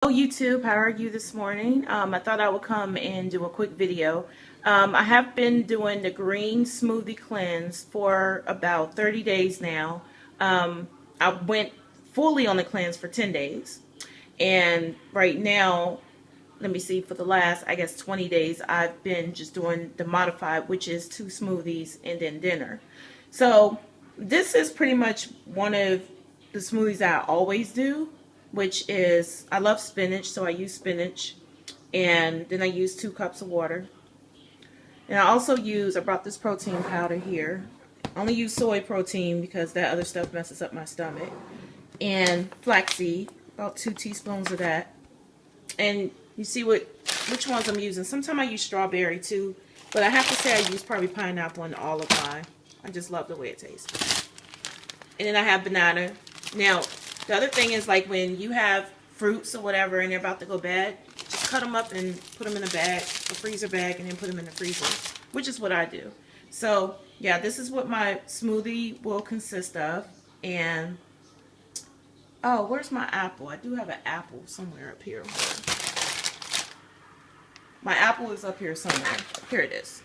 Hello YouTube, how are you this morning? I thought I would come and do a quick video. I have been doing the green smoothie cleanse for about 30 days now. I went fully on the cleanse for 10 days. And right now, let me see, for the last, I guess, 20 days, I've been just doing the modified, which is 2 smoothies and then dinner. So this is pretty much one of the smoothies that I always do, which is, I love spinach, so I use spinach, and then I use 2 cups of water. And I also I brought this protein powder here. I only use soy protein because that other stuff messes up my stomach. And flaxseed, about 2 teaspoons of that. And you see which ones I'm using. Sometimes I use strawberry too, but I have to say I use probably pineapple and all of mine. I just love the way it tastes. And then I have banana. Now, the other thing is, like, when you have fruits or whatever and they're about to go bad, just cut them up and put them in a bag, a freezer bag, and then put them in the freezer, which is what I do. So, yeah, this is what my smoothie will consist of. And, oh, where's my apple? I do have an apple somewhere up here. My apple is up here somewhere. Here it is.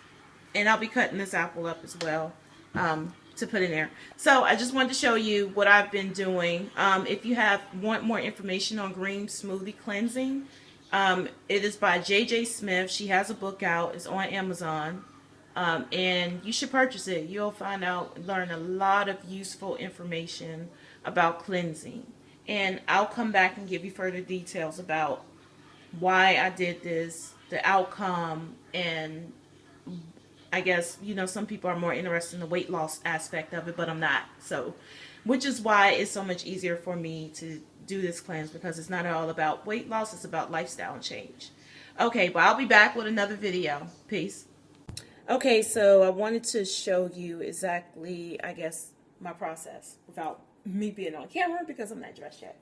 And I'll be cutting this apple up as well. To put in there. So I just wanted to show you what I've been doing. If you want more information on green smoothie cleansing, it is by J.J. Smith. She has a book out. It's on Amazon. And you should purchase it. You'll learn a lot of useful information about cleansing. And I'll come back and give you further details about why I did this, the outcome, and I guess, some people are more interested in the weight loss aspect of it, but I'm not. So, which is why it's so much easier for me to do this cleanse, because it's not all about weight loss, it's about lifestyle change. Okay, but I'll be back with another video. Peace. Okay, so I wanted to show you exactly, I guess, my process without me being on camera because I'm not dressed yet.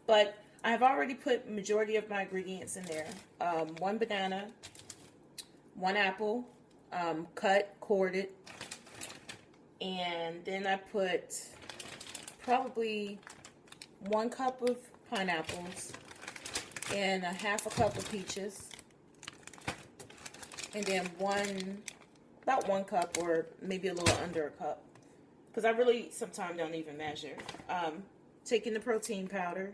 But I've already put majority of my ingredients in there. 1 banana, 1 apple, cut, corded, and then I put probably 1 cup of pineapples and a cup of peaches, and then about 1 cup, or maybe a little under a cup, because I really sometimes don't even measure. Taking the protein powder.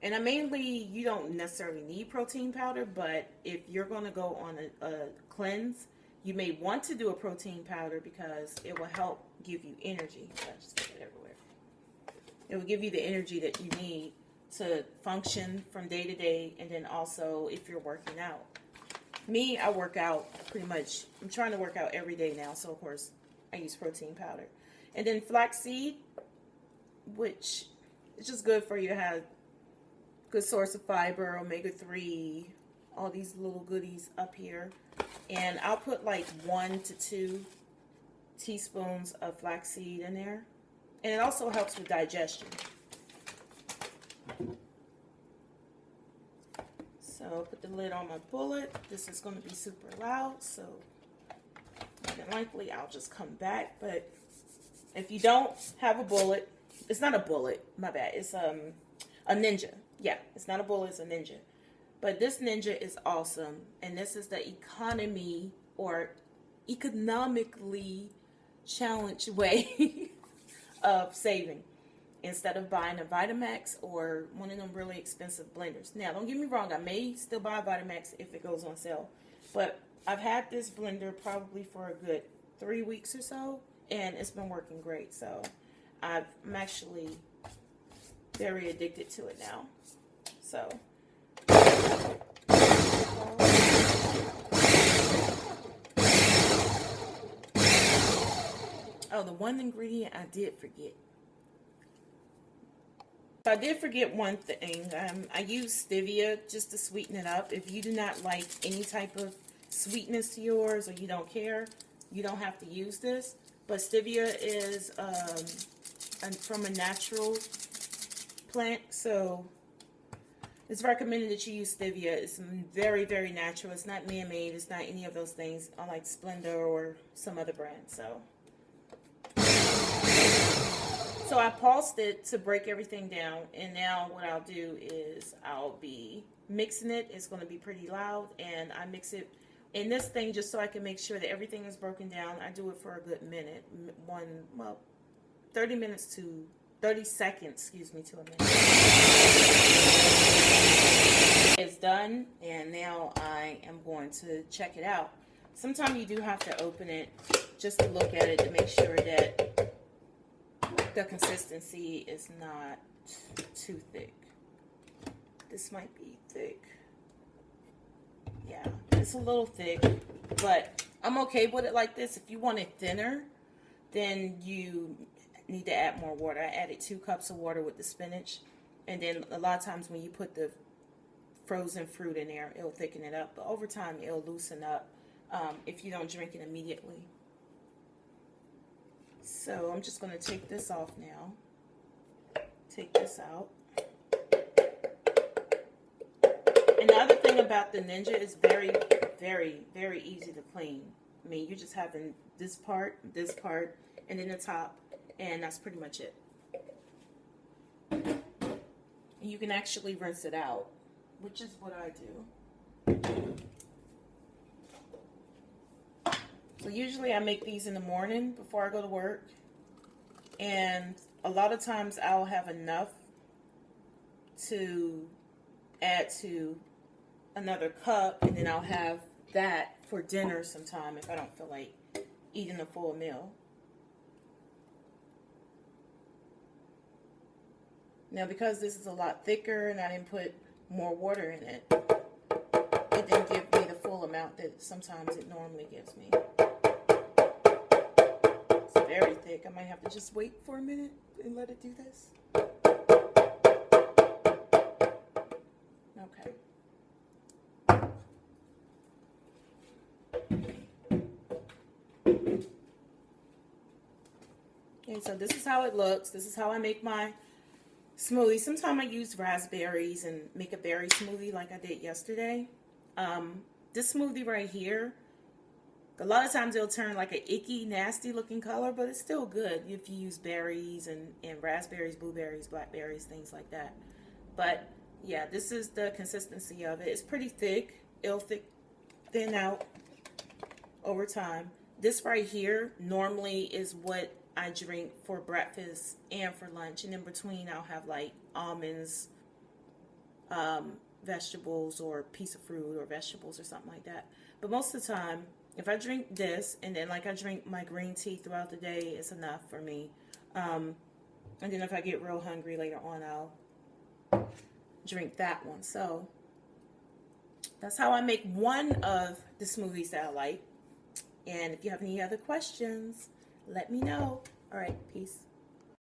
And you don't necessarily need protein powder, but if you're going to go on a cleanse, you may want to do a protein powder because it will help give you energy. I just get it everywhere. It will give you the energy that you need to function from day to day, and then also if you're working out. Me, I work out pretty much. I'm trying to work out every day now, so of course I use protein powder. And then flaxseed, which is just good for you to have. Good source of fiber, omega-3, all these little goodies up here. And I'll put like 1 to 2 teaspoons of flaxseed in there. And it also helps with digestion. So I'll put the lid on my bullet. This is going to be super loud, so more than likely I'll just come back. But if you don't have a bullet, it's not a bullet, my bad, it's a Ninja. Yeah, it's not a bullet, it's a Ninja. But this Ninja is awesome. And this is the economy or economically challenged way of saving. Instead of buying a Vitamax or one of them really expensive blenders. Now, don't get me wrong, I may still buy a Vitamax if it goes on sale. But I've had this blender probably for a good 3 weeks or so. And it's been working great. So I'm actually very addicted to it now. So oh, the one ingredient I did forget. So I did forget one thing. I use stevia just to sweeten it up. If you do not like any type of sweetness to yours, or you don't care, you don't have to use this. But stevia is from a natural plant, so it's recommended that you use stevia. It's very, very natural. It's not man-made. It's not any of those things, unlike Splenda or some other brand. So So I paused it to break everything down, and now what I'll do is I'll be mixing it. It's going to be pretty loud, and I mix it in this thing just so I can make sure that everything is broken down. I do it for a good minute, 30 minutes to 30 seconds, excuse me, to a minute. It's done, and now I am going to check it out. Sometimes you do have to open it just to look at it to make sure that the consistency is not too thick. This might be thick. Yeah, it's a little thick, but I'm okay with it like this. If you want it thinner, then you need to add more water. I added 2 cups of water with the spinach, and then a lot of times when you put the frozen fruit in there, it'll thicken it up, but over time it'll loosen up if you don't drink it immediately. So I'm just going to take this off now. Take this out. And the other thing about the Ninja is very, very, very easy to clean. I mean, you're just having this part, and then the top, and that's pretty much it. And you can actually rinse it out, which is what I do. So usually I make these in the morning before I go to work, and a lot of times I'll have enough to add to another cup, and then I'll have that for dinner sometime if I don't feel like eating a full meal. Now, because this is a lot thicker and I didn't put more water in it, it didn't give me the full amount that sometimes it normally gives me. It's very thick. I might have to just wait for a minute and let it do this. Okay. Okay, so this is how it looks. This is how I make my smoothie. Sometimes I use raspberries and make a berry smoothie like I did yesterday. This smoothie right here, a lot of times it'll turn like an icky, nasty looking color, but it's still good if you use berries and raspberries, blueberries, blackberries, things like that. But yeah, this is the consistency of it. It's pretty thick. It'll thin out over time. This right here normally is what I drink for breakfast and for lunch, and in between I'll have like almonds, vegetables, or a piece of fruit or vegetables or something like that. But most of the time, if I drink this and then like I drink my green tea throughout the day, it's enough for me. And then if I get real hungry later on, I'll drink that one. So that's how I make one of the smoothies that I like. And if you have any other questions, let me know. All right, peace.